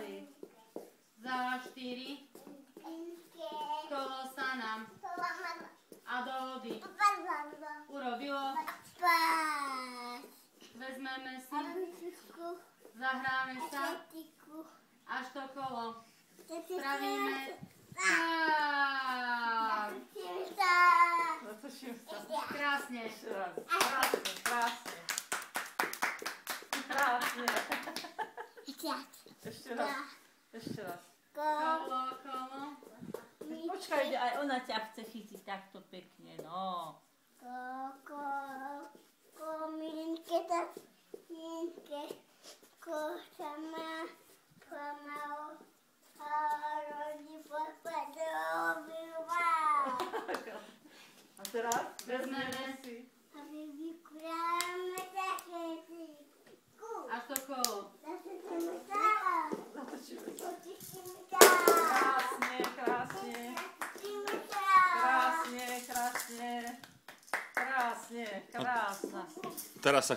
ďalej. Za 4 kolo sa nám a do vody urobilo. Vezmeme si, zahráme sa, až to kolo spravíme tak. Natočím sa. Krásne. Ešte raz. Krásne, krásne. Krásne. Ešte raz. Ešte raz. Kolo, kolo. Počkaj, aj ona ťa chce chytiť takto pekne, no. A teraz vezmeme si. Až to kolo. Natočíme sa. Krásne, krásne. Krásne, krásne. Krásne, krásna. Teraz sa